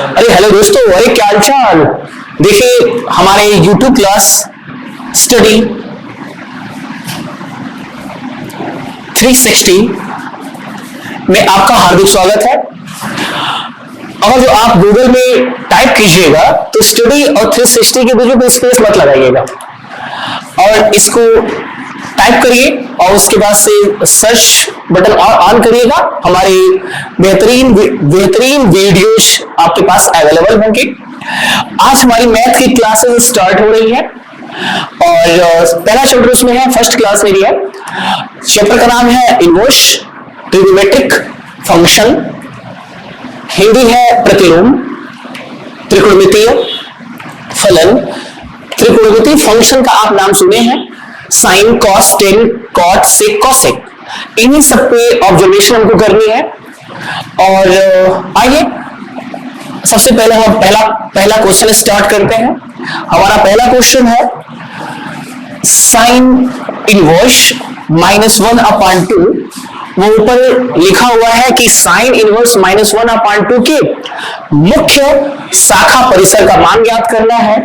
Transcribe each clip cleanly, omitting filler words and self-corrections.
अरे हेलो दोस्तों, अरे क्या हालचाल। देखिए हमारे YouTube क्लास स्टडी 360 में आपका हार्दिक स्वागत है। और जो आप गूगल में टाइप कीजिएगा तो स्टडी और 360 के बीच में स्पेस मत लगाइएगा और इसको टाइप करिए और उसके बाद से सर्च बटन ऑन करिएगा। हमारे बेहतरीन वीडियोस आपके पास अवेलेबल होंगे। आज हमारी मैथ की क्लासेस स्टार्ट हो रही है और पहला चैप्टर उसमें है, फर्स्ट क्लास मेरी है। चैप्टर का नाम है इनवर्स ट्रिग्नोमेट्रिक फंक्शन, हिंदी है प्रतिलोम, त्रिकोणमितीय फलन। त्रिकोणमितीय फंक्शन का आप नाम सुने हैं, साइन, कॉस, टेन, कॉट, सेक, कॉसेक। इन्हीं सब पे ऑब्जर्वेशन हमको करनी है। और आइए सबसे पहले हम पहला क्वेश्चन स्टार्ट करते हैं। हमारा पहला क्वेश्चन है साइन इनवर्स -1/2। वो ऊपर लिखा हुआ है कि साइन इनवर्स -1/2 के मुख्य शाखा परिसर का मान ज्ञात करना है।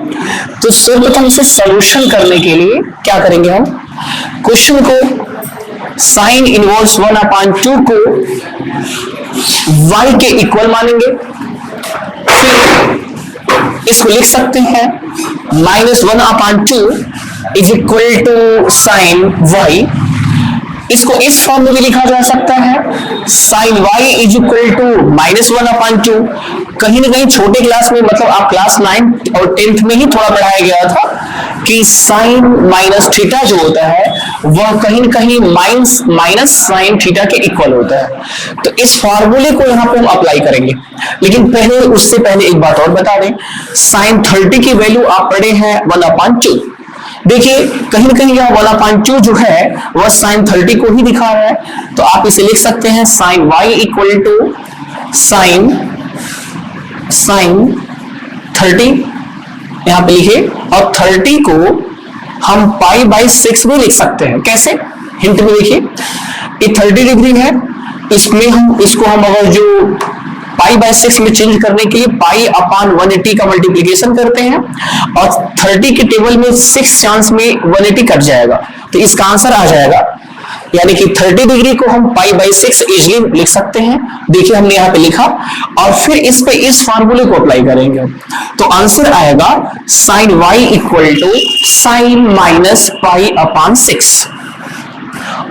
तो सर्वप्रथम से सॉल्यूशन करने के लिए क्या करेंगे, हम क्वेश्चन को साइन इनवर्स 1/2 को y के इक्वल मानेंगे। फिर इसको लिख सकते हैं -1/2 is equal to sine y। इसको इस फॉर्म में भी लिखा जा सकता है, sine y is equal to -1/2। कहीं ना कहीं छोटे क्लास में, मतलब आप क्लास 9 और 10th में ही थोड़ा पढ़ाया गया था कि साइन माइनस थीटा जो होता है वह कहीं ना कहीं माइनस साइन थीटा के इक्वल होता है। तो इस फॉर्मूले को यहाँ पे हम अप्लाई करेंगे। लेकिन उससे पहले एक बात और बता दें, साइन 30 की वैल्यू आप पढ़े हैं 1/2। देखिए कहीं ना कहीं यह 1/2 जो है वह साइन 30 को ही दिखा रहा है। तो आप इसे लिख सकते हैं sine y equal to sine 30 यहां पे लिखे, और 30 को हम π/6 भी लिख सकते हैं। कैसे, हिंट में देखिए, ये 30 डिग्री है, इसको हम अगर जो π/6 में चेंज करने के लिए π/180 का मल्टीप्लीकेशन करते हैं और 30 के टेबल में 6 चांस में 180 कट जाएगा, तो इसका आंसर आ जाएगा। यानी कि 30 डिग्री को हम π/6 इजीली लिख सकते हैं। देखिए हमने यहाँ पे लिखा और फिर इस पे इस फार्मूले को अप्लाई करेंगे तो आंसर आएगा sine y equal to sine -π/6।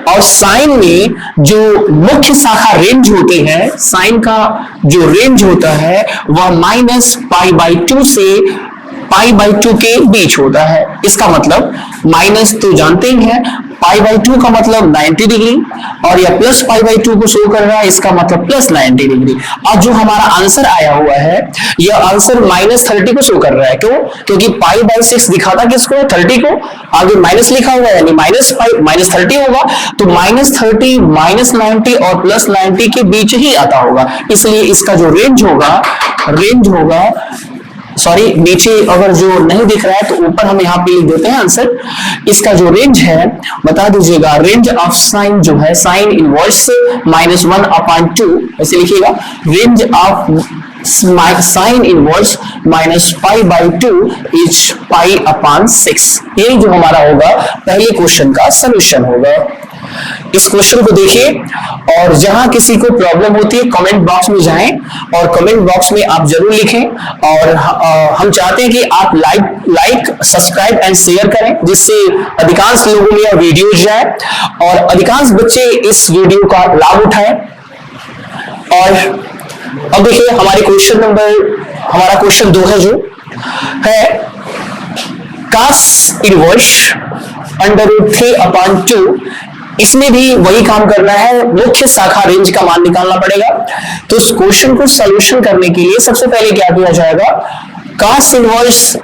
और साइन में जो मुख्य शाखा रेंज होती है, साइन का जो रेंज होता है वह -π/2 से π/2 के बीच होता है। इसका मतलब माइनस तो जानते ही हैं, π/2 का मतलब 90 डिग्री और या प्लस π/2 को शो कर रहा है, इसका मतलब प्लस 90 डिग्री। और जो हमारा आंसर आया हुआ है यह आंसर -30 को शो कर रहा है। क्यों? क्योंकि π/6 दिखाता किसको, 30 को, आगे माइनस लिखा हुआ है यानी -30 होगा। तो -30 -90 और प्लस 90 के बीच ही आता होगा। इसलिए इसका जो रेंज होगा सॉरी, नीचे अगर जो नहीं दिख रहा है तो ऊपर हम यहाँ पे लिख देते हैं आंसर। इसका जो रेंज है बता दीजिएगा, रेंज ऑफ साइन जो है साइन इनवर्स -1/2 ऐसे लिखिएगा, range of sine inverse -π/2 is π/6। ये जो हमारा होगा पहले क्वेश्चन का सलूशन होगा। इस क्वेश्चन को देखिए और जहां किसी को प्रॉब्लम होती है कमेंट बॉक्स में जाएं और कमेंट बॉक्स में आप जरूर लिखें। और हम चाहते हैं कि आप लाइक सब्सक्राइब एंड शेयर करें, जिससे अधिकांश लोगों में यह वीडियो जाए और अधिकांश बच्चे इस वीडियो का लाभ उठाएं। और अब देखिए हमारा क्वेश्चन 2 है, जो है cos इनवर्स √3/2। इसमें भी वही काम करना है, मुख्य शाखा रेंज का मान निकालना पड़ेगा। तो इस क्वेश्चन को सॉल्यूशन करने के लिए सबसे पहले क्या किया जाएगा, cos इनवर्स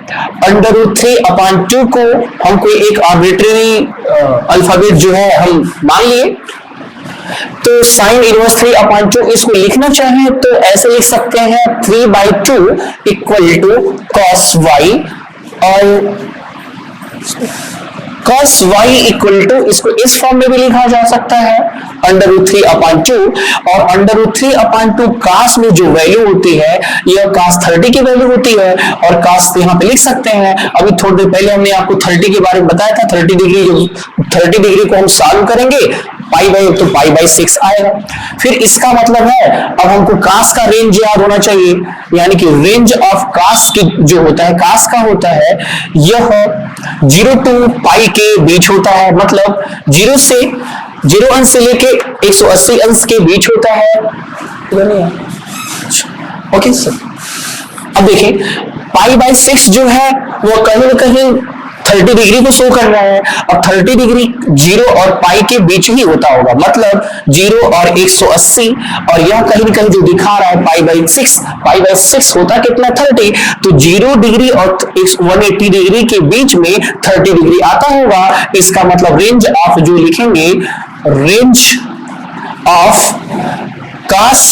√3/2 को हम कोई एक आर्बिट्रेरी अल्फाबेट जो है हम मान लिए। तो साइन इनवर्स 3/2 इसको लिखना चाहें तो ऐसे लिख सकते हैं 3/2 इक्वल टू cos y। और cos y इक्वल टू, इसको इस फॉर्म में भी लिखा जा सकता है √3/2, और √3/2 cos में जो वैल्यू होती है यह cos 30 की वैल्यू होती है, और cos यहाँ पे लिख सकते हैं। अभी थोड़ी देर पहले हमने आपको 30 के बारे में बताया था, 30 डिग्री को हम सॉल्व करेंगे तो π/6 आएगा। फिर इसका मतलब है अब हमको cos का रेंज याद होना चाहिए, यानी कि रेंज ऑफ cos की जो होता है, cos का होता है यह 0 to π के बीच होता है, मतलब 0 अंश से लेके 180 अंश के बीच होता है। ओके सर, अब देखिए π/6 जो है वो कहीं ना कहीं 30 डिग्री को शो कर रहा है, और 30 डिग्री 0 और π के बीच ही होता होगा, मतलब 0 और 180, और यह कहीं ना कहीं जो दिखा रहा है π/6 होता कितना 30, तो 0 डिग्री और 180 डिग्री के बीच में 30 डिग्री आता होगा। इसका मतलब रेंज ऑफ जो लिखेंगे, रेंज ऑफ cos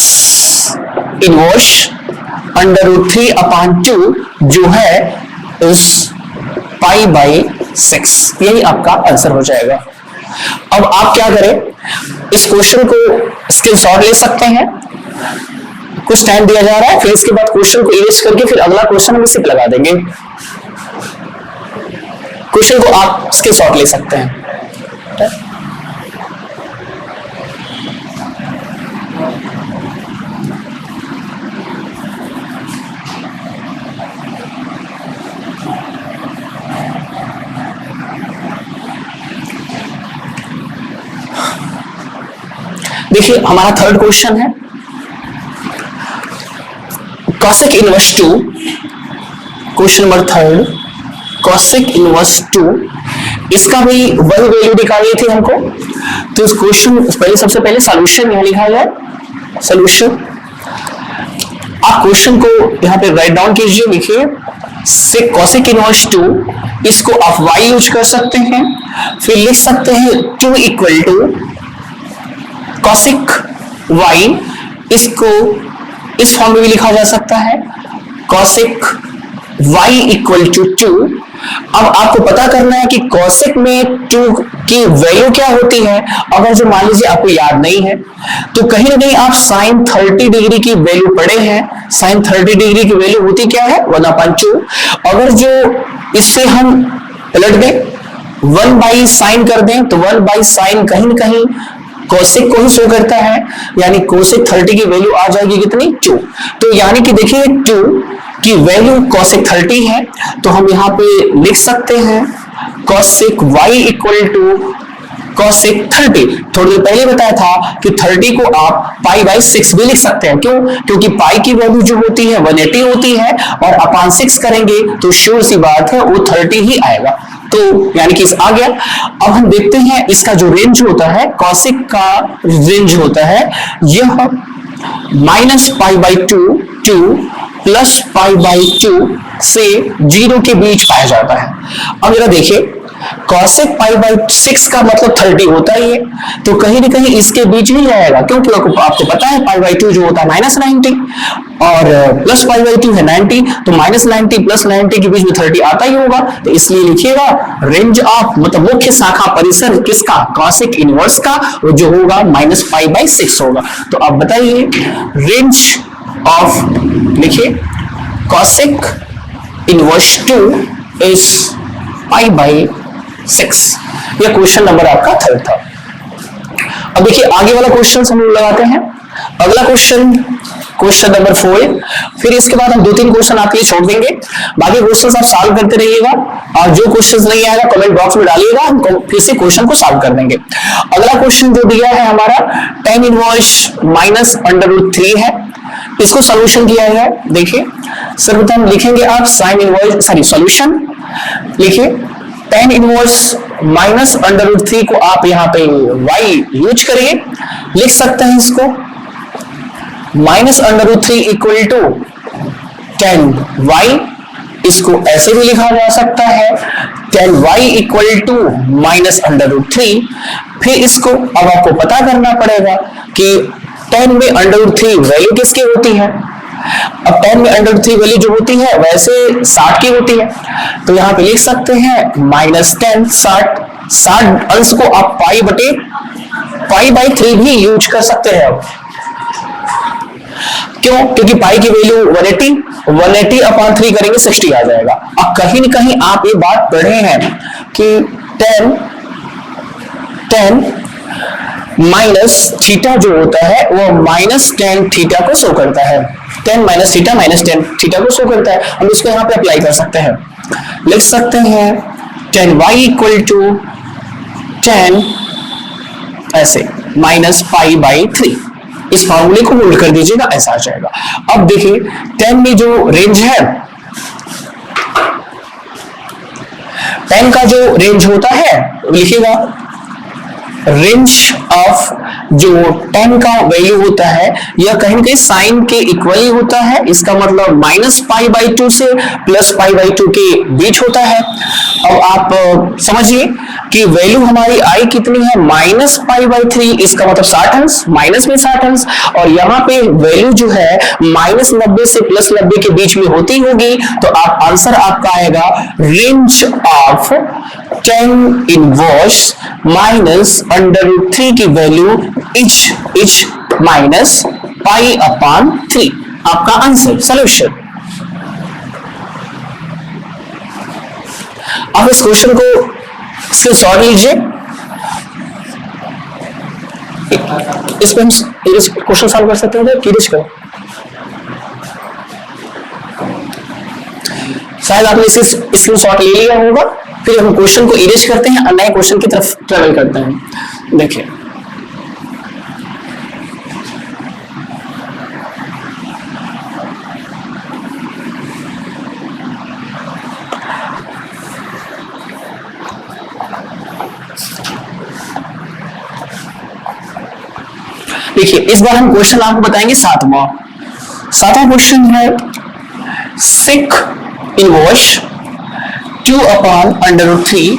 इनवर्स √3/2 जो है उस π/6, यही आपका आंसर हो जाएगा। अब आप क्या करें, इस क्वेश्चन को स्क्रीनशॉट ले सकते हैं, कुछ टाइम दिया जा रहा है, फिर इसके बाद क्वेश्चन को इरेज करके फिर अगला क्वेश्चन हम इसे लगा देंगे। क्वेश्चन को आप स्क्रीनशॉट ले सकते हैं। देखिए हमारा थर्ड क्वेश्चन है cosec inverse 2, question number third cosec inverse 2, इसका भी वही वैल्यू निकालनी थी हमको। तो इस क्वेश्चन सबसे पहले सॉल्यूशन यहां लिखा जाए, सॉल्यूशन। आप क्वेश्चन को यहां पे राइट डाउन कीजिए, लिखिए cosec इनवर्स 2, इसको आप y यूज कर सकते हैं, फिर लिख सकते हैं 2 इक्वल टू cosec y, इसको इस फॉर्म में भी लिखा जा सकता है cosec y इक्वल टू 2। अब आपको पता करना है कि cosec में 2 की वैल्यू क्या होती है। अगर जो मान लीजिए आपको याद नहीं है तो कहीं ना कहीं आप sin 30 डिग्री की वैल्यू पढ़े हैं। sin 30 डिग्री की वैल्यू होती क्या है, 1/2। अगर जो इससे हम पलट दें 1/sin कर दें तो 1/sin कहीं ना कहीं cosec को ही शो करता है, यानी cosec 30 की वैल्यू आ जाएगी कितनी, 2। तो यानी कि देखिए 2 की वैल्यू cosec 30 है, तो हम यहाँ पे लिख सकते हैं cosec y equal to cosec 30। थोड़ी देर पहले बताया था कि 30 को आप π/6 भी लिख सकते हैं। क्यों? क्योंकि पाई की वैल्यू जो होती है 180 होती है, और अपान 6 करेंगे तो श्योर सी बात है वो 30 ही आएगा। तो यानी कि इस आ गया। अब हम देखते हैं इसका जो रेंज होता है, cosec का रेंज होता है यह -π/2 प्लस π/2 से 0 के बीच पाया जाता है। अब जरा देखिए cosec π/6 का मतलब 30 होता ही है, तो कहीं ना कहीं इसके बीच ही आएगा, क्योंकि आपको पता है π/2 जो होता है -90 और प्लस π/2 है 90, तो -90 प्लस 90 के बीच में 30 आता ही होगा। तो इसलिए लिखिएगा रेंज ऑफ मतलब मुख्य शाखा परिसर किसका, cosec इनवर्स का, वो जो होगा -π/6 होगा। तो अब बताइए रेंज ऑफ, लिखिए cosec इनवर्स 2 इज π/6। यह क्वेश्चन नंबर आपका थर्ड था। अब देखिए आगे वाला क्वेश्चन हम लोग लगाते हैं। अगला क्वेश्चन नंबर 4। फिर इसके बाद हम 2-3 क्वेश्चन आपके लिए छोड़ देंगे, बाकी क्वेश्चन आप सॉल्व करते रहिएगा, और जो क्वेश्चन नहीं आएगा कमेंट बॉक्स में डालिएगा, हम फिर से क्वेश्चन को सॉल्व कर देंगे। अगला क्वेश्चन जो दिया है हमारा tan इनवर्स -√3 है, इसको सोल्यूशन दिया है। देखिए सर्वप्रथम लिखेंगे आप sin इनवर्स सॉल्यूशन लिखिए tan इनवर्स -√3 को आप यहाँ पे y यूज करिए, लिख सकते हैं इसको -√3 इक्वल टू tan y, इसको ऐसे भी लिखा जा सकता है tan y इक्वल टू -√3। फिर इसको अब आपको पता करना पड़ेगा कि tan में √3 वैल्यू किसकी होती है। अब tan में √3 वैल्यू जो होती है वैसे 60 की होती है, तो यहाँ पे लिख सकते हैं -10 60 60 अंश को आप पाई बटे पाई बाई 3 भी यूज कर सकते हैं। अब क्यों? क्योंकि पाई की वैल्यू 180 अपॉन 3 करेंगे 60 आ जाएगा। अब कहीं ना कहीं आप ये बात पढ़े हैं कि 10 माइनस थीटा जो होता है वो माइनस टेन थीटा को शो करता है। 10 minus theta minus tan theta को शो करता है। हम इसको यहां पे अप्लाई कर सकते हैं, लिख सकते हैं 10y इक्वल टू 10 ऐसे माइनस पाई बाई 3। इस फॉर्मूले को होल्ड कर दीजिएगा, ऐसा आ जाएगा। अब देखिए 10 में जो रेंज है, 10 का जो रेंज होता है लिखिएगा, रेंज ऑफ जो 10 का वैल्यू होता है यह कहीं ना कहीं साइन के इक्वल ही होता है। इसका मतलब माइनस पाई बाई 2 से प्लस पाई बाई 2 के बीच होता है। अब आप समझिए कि वैल्यू हमारी आई कितनी है, माइनस पाई बाई 3, इसका मतलब 60 अंश, माइनस में 60 अंश, और यहाँ पे वैल्यू जो है माइनस 90 से प्लस 90 के बीच में होती होगी। तो आप आंसर आपका आएगा रेंज ऑफ 10 इनवर्स माइनस √3 की value etch minus pi upon 3, आपका आंसर सॉल्यूशन। आप इस क्वेश्चन को सिर्फ सॉल्व लीजिए। इसमें हम क्वेश्चन सॉल्व कर सकते हैं, कीजिए करो। शायद आपने इसे स्क्रीनशॉट ले लिया होगा। फिर हम क्वेश्चन को इरेज करते हैं और नए क्वेश्चन की तरफ ट्रेवल करते हैं। देखिए देखिए इस बार हम क्वेश्चन आपको बताएंगे सातवां क्वेश्चन है सिक इनवर्स 2 अपॉन √3।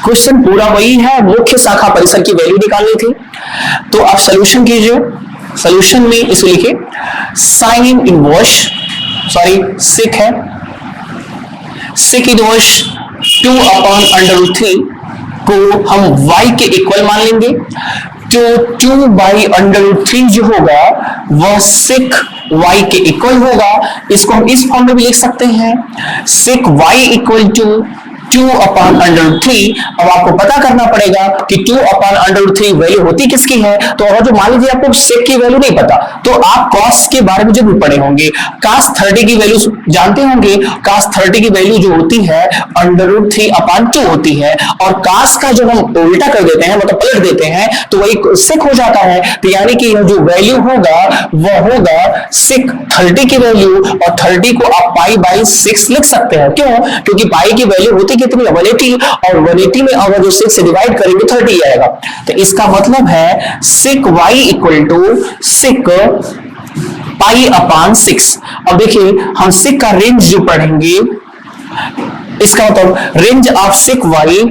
क्वेश्चन पूरा वही है, मुख्य शाखा परिसर की वैल्यू निकालनी थी। तो आप सॉल्यूशन कीजिए। सॉल्यूशन में इसको लिखिए साइन इनवर्स सिक है, सिक इनवर्स 2 अपॉन √3 को हम y के इक्वल मान लेंगे। जो 2 बाई √3 जो होगा वह सिक y के इक्वल होगा। इसको हम इस फॉर्म में भी लिख सकते हैं, सिक y इक्वल टू 2 अपॉन √3। अब आपको पता करना पड़ेगा कि 2 अपॉन √3 वैल्यू होती किसकी है। तो अगर जो मान लीजिए आपको सेक की वैल्यू नहीं पता तो आप कॉस के बारे में जरूर पढ़े होंगे। cos 30 की वैल्यू जानते होंगे। cos 30 की वैल्यू जो होती है √3 अपॉन 2 होती है, और cos का जब हम उल्टा कर देते हैं मतलब पलट देते हैं तो वही सेक हो जाता है। तो यानी कि यह जो वैल्यू होगा वह होगा सिक 30 की वैल्यू, और 30 को आप पाई बाई 6 लिख सकते हैं। क्यों? क्योंकि पाई की वैल्यू होती कितनी, 180, और 180 में अगर जो 6 से डिवाइड करेंगे 30 आएगा। तो इसका मतलब है sec y equal to sec pi upon 6। अब देखिए हम सिक का रेंज जो पढ़ेंगे, इसका मतलब रेंज ऑफ सिक y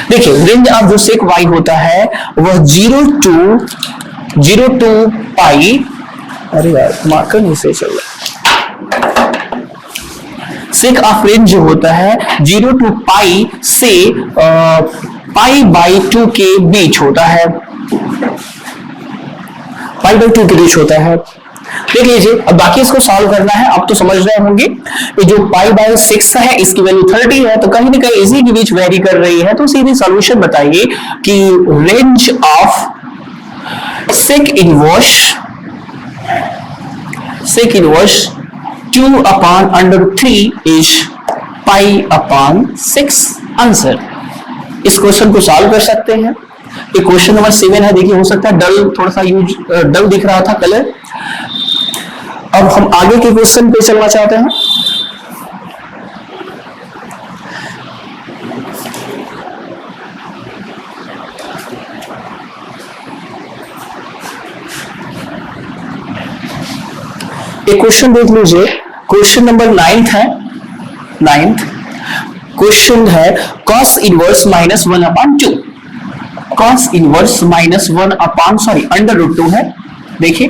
देखिए रेंज ऑफ जो सिक y होता है वह 0 टू पाई, अरे यार मार्कर नहीं सही चल रहा। सिक ऑफ रेंज जो होता है 0 टू पाई से पाई बाई 2 के बीच होता है, पाई बाई 2 के बीच होता है। देख लीजिए अब बाकी इसको सॉल्व करना है। अब तो समझ रहे होंगे कि जो पाई बाई 6 है इसकी वैल्यू 30 है, तो कहीं ना कहीं इसी के बीच वेरी कर रही है। तो सीधे सॉल्यूशन बताइए कि range of sick inverse 2 upon √3 is pi upon 6 answer. इस क्वेश्चन को सॉल्व कर सकते हैं। ये क्वेश्चन नंबर 7 है। देखिए हो सकता है डल थोड़ा सा डल दिख रहा था कलर। अब हम आगे के क्वेश्चन पे चलना चाहते हैं। एक क्वेश्चन देख लीजिए, क्वेश्चन नंबर 9 है। 9th क्वेश्चन है cos inverse minus 1 upon 2। cos inverse minus 1 upon √2 है। देखिए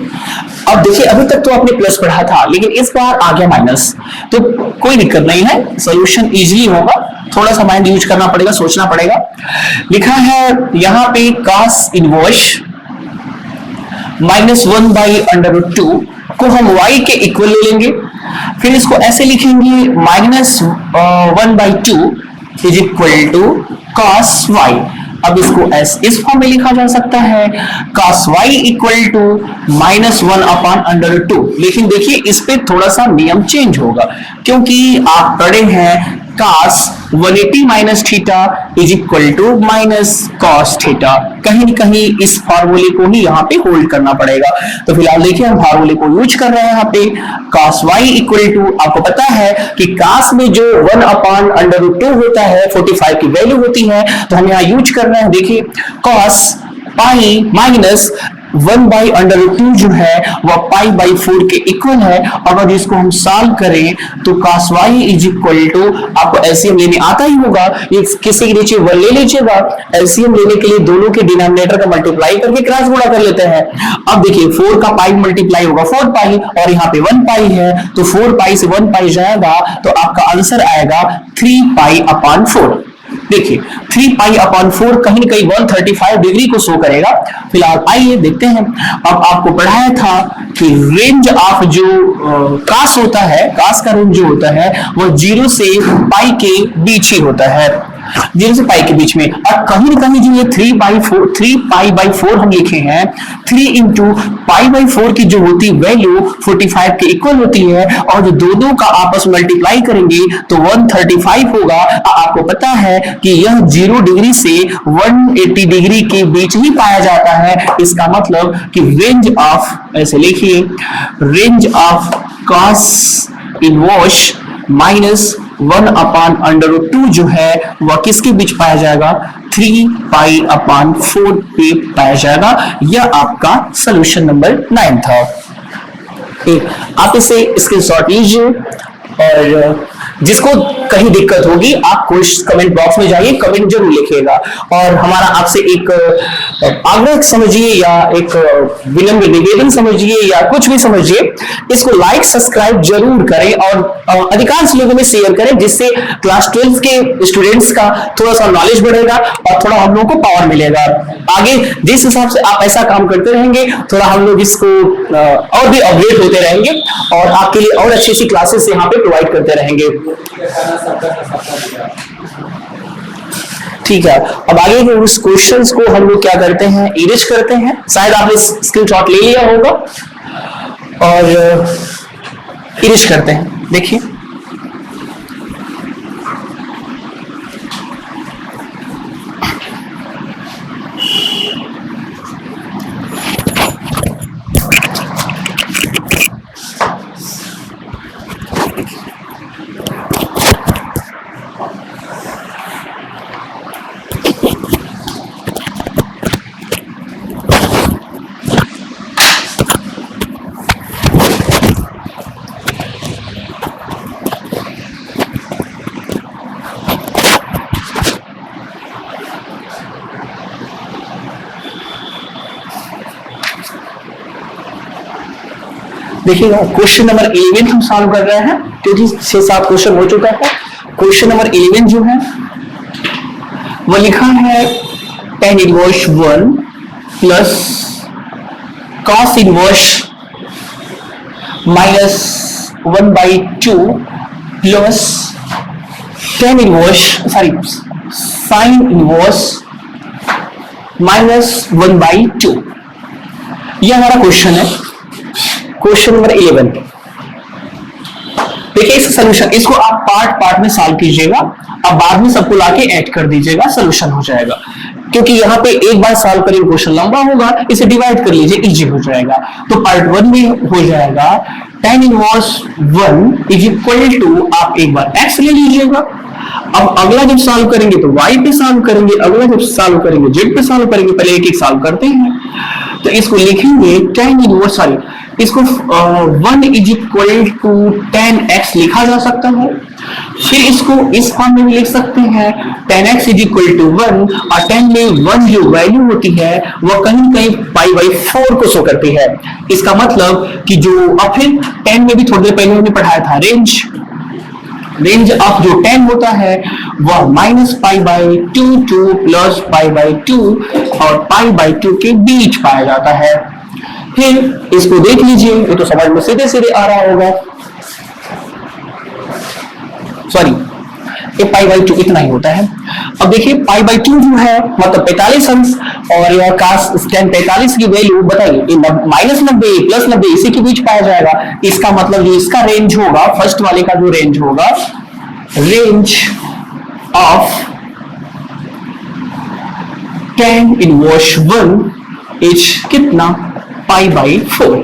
अब देखिए अभी तक तो आपने प्लस पढ़ा था, लेकिन इस बार आ गया माइनस, तो कोई दिक्कत नहीं है, सोल्यूशन इजीली होगा, थोड़ा सा माइंड यूज करना पड़ेगा, सोचना पड़ेगा। लिखा है यहाँ पे cos इनवर्स -1/√2 को हम y के इक्वल ले लेंगे, फिर इसको ऐसे लिखेंगे -1/2 is equal to cos y। अब इसको इस फॉर्म में लिखा जा सकता है cos y इक्वल टू -1/√2। लेकिन देखिए इस पे थोड़ा सा नियम चेंज होगा, क्योंकि आप पढ़े हैं cos 180 minus theta is equal to minus cos theta. कहीं न कहीं इस फार्मूले को ही यहाँ पे होल्ड करना पड़ेगा। तो फिलहाल देखिए हम फार्मूले को यूज कर रहे हैं यहाँ पे cos y इक्वल टू, आपको पता है कि cos में जो 1/√2 होता है 45 की वैल्यू होती है, तो हम यहाँ यूज कर रहे हैं। देखिए cos पाई माइनस 1/√2 जो है वह π/4 के इक्वल है। अगर इसको हम सॉल्व करें तो cos y is equal to, आपको एलसीएम लेने आता ही होगा, ये किसी के नीचे 1 ले लीजिएगा, एलसीएम लेने के लिए दोनों के डिनोमिनेटर का मल्टीप्लाई करके क्रॉस गुणा कर लेते हैं। अब देखिए 4 का पाई मल्टीप्लाई होगा 4 पाई, और यहाँ पे 1 पाई है, तो 4 पाई से 1 पाई जाएगा, तो आपका आंसर आएगा 3π/4। देखिए 3π/4 कहीं न कहीं 135 डिग्री को शो करेगा। फिलहाल आइए देखते हैं। अब आपको पढ़ाया था कि रेंज ऑफ जो कास होता है, कास का रेंज जो होता है वो 0 से पाई के बीच ही होता है, 0 से पाई के बीच में। और कहीं न कहीं जो ये 3π/4 हम लिखे हैं, 3 इंटू π/4 की जो होती वैल्यू 45 के इक्वल होती है, और जो दोनों का आपस में मल्टीप्लाई करेंगे तो 135 होगा। आपको पता है कि यह 0 डिग्री से 180 डिग्री के बीच ही पाया जाता है। इसका मतलब कि रेंज ऑफ, ऐसे लिखिए, रेंज ऑफ cos इनवर्स -1/√2 जो है वह किसके बीच पाया जाएगा, 3π/4 पे पाया जाएगा। यह आपका सॉल्यूशन नंबर 9 था। आप इसे स्क्रीनशॉट लीजिए, और जिसको कहीं दिक्कत होगी आप कमेंट बॉक्स में जाइए, कमेंट जरूर लिखिएगा। और हमारा आपसे एक आग्रह समझिए, या एक विनम्र निवेदन समझिए, या कुछ भी समझिए, इसको लाइक सब्सक्राइब जरूर करें और अधिकांश लोगों में शेयर करें, जिससे क्लास 12 के स्टूडेंट्स का थोड़ा सा नॉलेज बढ़ेगा और थोड़ा हम लोगों को पावर मिलेगा। आगे जिस हिसाब से आप ऐसा काम करते रहेंगे, थोड़ा हम लोग इसको और भी अपडेट होते रहेंगे, और आपके लिए और अच्छी क्लासेस यहाँ पे प्रोवाइड करते रहेंगे। ठीक है, अब आगे के उस क्वेश्चंस को हम लोग क्या करते हैं, इरेज करते हैं। शायद आपने स्क्रीनशॉट ले लिया होगा, और इरेज करते हैं। देखिए देखिएगा, क्वेश्चन नंबर 11 हम सॉल्व कर रहे हैं, क्योंकि 6-7 क्वेश्चन हो चुका है। क्वेश्चन नंबर 11 जो है वो लिखा है tan inverse 1 plus cos inverse -1/2 plus tan inverse sin inverse -1/2। यह हमारा क्वेश्चन है, क्वेश्चन नंबर 11। देखिए इसका सॉल्यूशन, इसको आप पार्ट में सॉल्व कीजिएगा, अब बाद में सबको लाके ऐड कर दीजिएगा, सॉल्यूशन हो जाएगा। क्योंकि यहाँ पे एक बार सॉल्व करेंगे क्वेश्चन लंबा होगा, इसे डिवाइड कर लीजिए, इजी हो जाएगा। तो पार्ट 1 में हो जाएगा tan inverse 1 is equal to, आप एक बार x ले लीजिएगा। अब अगला जब सॉल्व करेंगे तो y पे सॉल्व करेंगे, अगला जब सॉल्व करेंगे z पे सॉल्व करेंगे। पहले एक एक सॉल्व करते हैं। तो इसको लिखेंगे tan इनवर्स, सॉरी इसको 1 is equal to tan x लिखा जा सकता है। फिर इसको इस फॉर्म में भी लिख सकते हैं tan x is equal to 1, और tan में 1 जो वैल्यू होती है वो कहीं कहीं पाई बाई 4 को शो करती है। इसका मतलब कि जो, और फिर tan में भी थोड़ी देर पहले हमने पढ़ाया था रेंज ऑफ जो tan होता है वह minus pi by 2 two plus pi by 2 और पाई बाई 2 के बीच पाया जाता है। फिर इसको देख लीजिए, ये तो समझ में सीधे सीधे आ रहा होगा, सॉरी ये पाई बाई 2 इतना ही होता है। अब देखिए पाई बाई 2 जो है मतलब 45 अंश, और यह कास tan 45 की वैल्यू बताइए माइनस 90 प्लस 90 इसी के बीच पाया जाएगा। इसका मतलब जो इसका रेंज होगा, फर्स्ट वाले का जो रेंज होगा, range of tan inverse 1 is कितना, पाई बाई 4।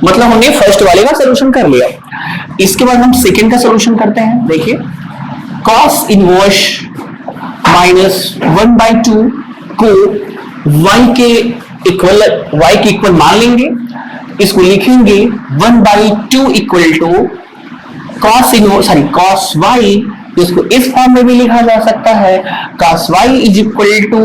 मतलब हमने फर्स्ट वाले का सॉल्यूशन कर लिया। इसके बाद हम सेकंड का सॉल्यूशन करते हैं। देखिए cos इनवर्स माइनस 1/2 को y के इक्वल मान लेंगे। इसको लिखेंगे 1/2 equal to cos inverse, sorry cos y, इसको इस फॉर्म में भी लिखा जा सकता है cos y is equal to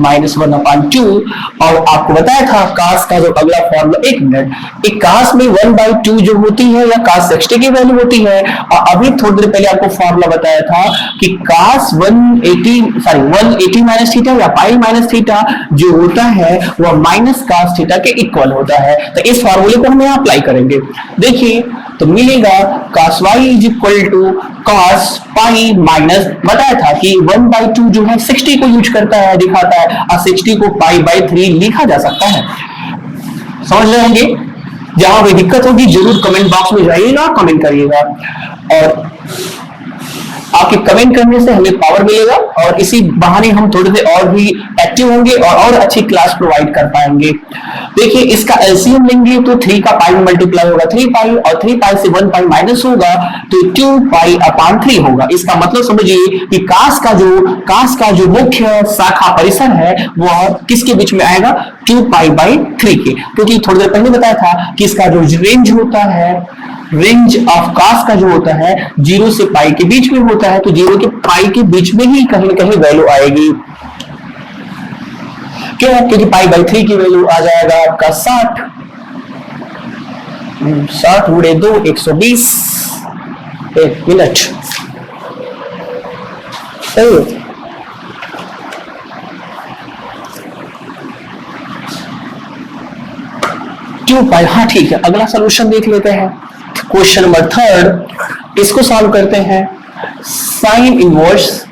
-1/2। और आपको बताया था cos का जो अगला फॉर्मूला, एक मिनट, एक cos में 1/2 जो होती है या cos 60 की वैल्यू होती है, और अभी थोड़ी देर पहले आपको फॉर्मूला बताया था कि cos 180 माइनस थीटा या पाई माइनस थीटा जो होता है वह माइनस cos थीटा के इक्वल होता है। तो इस फॉर्मूले को हम यहाँ अप्लाई करेंगे। देखिए तो मिलेगा cos y is equal to cos pi minus, बताया था कि 1/2 जो है 60 को यूज करता है, दिखाता है, और 60 को पाई बाई 3 लिखा जा सकता है। समझ रहे होंगे? जहां भी दिक्कत होगी जरूर कमेंट बॉक्स में जाइएगा, कमेंट करिएगा, और आपके कमेंट करने से हमें पावर मिलेगा, और इसी बहाने हम थोड़े से और भी एक्टिव होंगे और अच्छी क्लास प्रोवाइड कर पाएंगे। देखिए इसका एलसीएम लेंगे तो 3 का पाई में मल्टीप्लाई होगा 3 पाई, और 3 पाई से 1 पाई माइनस होगा तो 2 पाई अपॉन 3 होगा। इसका मतलब समझिए कि कास का जो मुख्य शाखा परिसर है वह किसके बीच में आएगा, 2 पाई बाई 3 के, क्योंकि थोड़ी देर पहले बताया था कि इसका जो रेंज होता है, रेंज ऑफ कास का जो होता है 0 से पाई के बीच में होता है, तो 0 के पाई के बीच में ही कहीं ना कहीं वैल्यू आएगी। क्यों? क्योंकि पाई बाई 3 की वैल्यू आ जाएगा आपका 60 गुणे 2 120 एक मिनट। 2 पाई, हाँ ठीक है। अगला सॉल्यूशन देख लेते हैं, क्वेश्चन नंबर 3, इसको सॉल्व करते हैं। साइन इनवर्स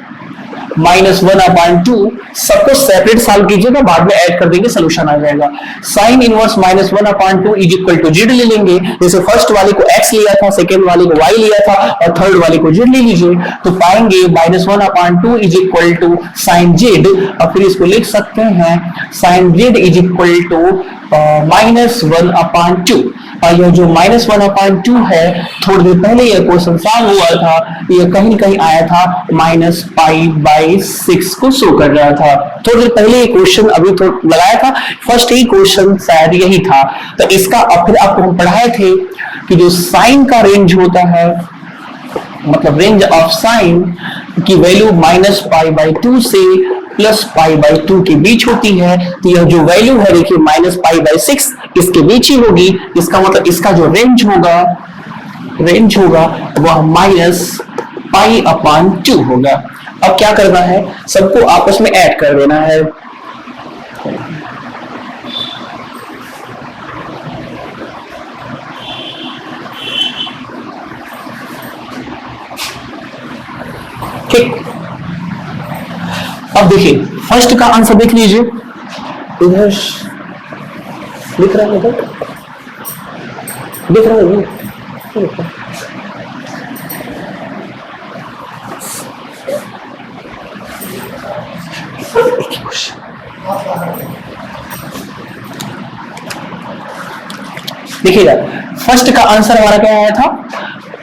-1/2, सबको सेपरेट सॉल्व कीजिएगा, बाद में ऐड कर देंगे, सॉल्यूशन आ जाएगा। Sine inverse -1/2 is equal to Z ले लेंगे। जैसे फर्स्ट वाले को x लिया था, सेकेंड वाले को y लिया था, और थर्ड वाले को जेड ले लीजिए, तो पाएंगे -1/2 is equal to sine Z, और फिर इसको लिख सकते हैं sine Z is equal to -1/2। और यह जो -1/2 है, थोड़ी देर पहले यह क्वेश्चन सॉल्व हुआ था, यह कहीं न कहीं आया था -π/6 को शो कर रहा था। थोड़ी देर पहले ये क्वेश्चन अभी तो लगाया था, फर्स्ट ही क्वेश्चन शायद यही था। तो इसका फिर आपको हम पढ़ाए थे कि जो साइन का रेंज होता है, मतलब रेंज ऑफ साइन की वैल्यू -π/2 से +π/2 के बीच होती है। तो यह जो वैल्यू है देखिए -π/6 इसके बीच ही होगी। इसका मतलब इसका जो रेंज होगा वह -π/2 होगा। अब क्या करना है, सबको आपस में ऐड कर देना है। ठीक, अब देखिए फर्स्ट का आंसर देख लीजिए, इधर लिख रहा है, इधर दिख रहा है, देखिएगा फर्स्ट का आंसर हमारा क्या आया था,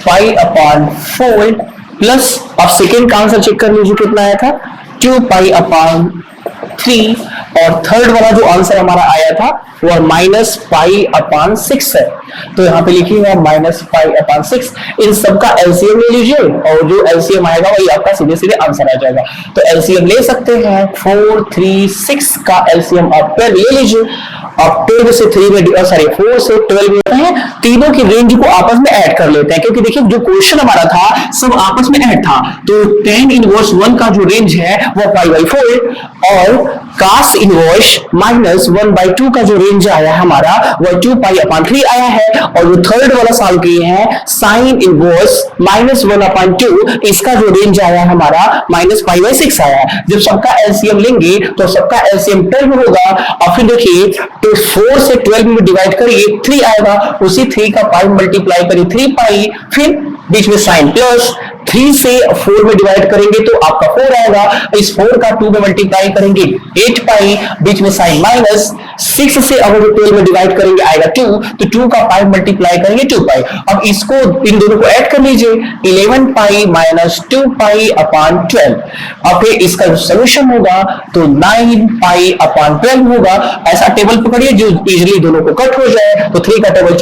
π/4 प्लस, अब सेकेंड का आंसर चेक कर लीजिए कितना आया था, 2π/3 और थर्ड वाला जो आंसर हमारा आया था वो -π/6 है। तो यहाँ पे लिखिएगा -π/6। इन सबका एलसीएम ले लीजिए और जो एलसीएम आएगा वही आपका सीधे सीधे आंसर आ जाएगा। तो एलसीएम ले सकते हैं, 4, 3, 6 का एलसीएम आप 12 ले लीजिए। अब 12 से 3 में 4 से 12 में होता है, तीनों की रेंज को आपस में ऐड कर लेते हैं, क्योंकि देखिए जो क्वेश्चन हमारा था सब आपस में ऐड था। तो tan इनवर्स 1 का जो रेंज है वो π/4 और cos इनवर्स -1/2 का जो रेंज आया है हमारा वो 2π/3 आया है। और जो थर्ड वाला सॉल्व किए हैं sin इनवर्स -1/2, इसका जो रेंज आया है हमारा -π/6 आया है। जब सबका एलसीएम लेंगे तो सबका एलसीएम 12 होगा। और फिर देखिए तो 4 से 12 में डिवाइड करिए 3 आएगा, उसी 3 का पाई मल्टीप्लाई करिए 3π, फिर बीच में साइन प्लस 3 से 4 में डिवाइड करेंगे तो आपका 4 आएगा, इस 4 का 2 में मल्टीप्लाई करेंगे 8π, बीच में साइन माइनस 6 से अगर 12 में डिवाइड करेंगे आएगा 2, तो 2 का पाई मल्टीप्लाई करेंगे 2π। अब इसको इन दोनों को ऐड कर लीजिए 11π - 2π/12। अब फिर इसका जो सॉल्यूशन होगा तो 9π/12 होगा। ऐसा टेबल पकड़िए जो इजीली दोनों को कट हो जाए। तो 3 का टेबल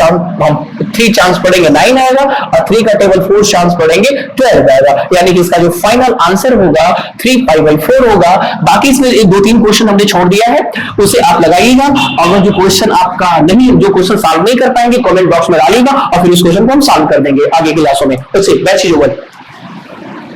हम 3 चांस पढ़ेंगे 9 आएगा और 3 का टेबल 4 चांस पढ़ेंगे 12 आएगा। यानी कि इसका जो फाइनल आंसर होगा 3π/4 होगा। बाकी इसमें 2-3 क्वेश्चन हमने छोड़ दिया है, उसे आप लगाइएगा। अगर जो क्वेश्चन आपका नहीं, जो क्वेश्चन सॉल्व नहीं कर पाएंगे कमेंट बॉक्स में डालिएगा और फिर इस क्वेश्चन को हम सॉल्व कर देंगे आगे की क्लासों में। तो बैच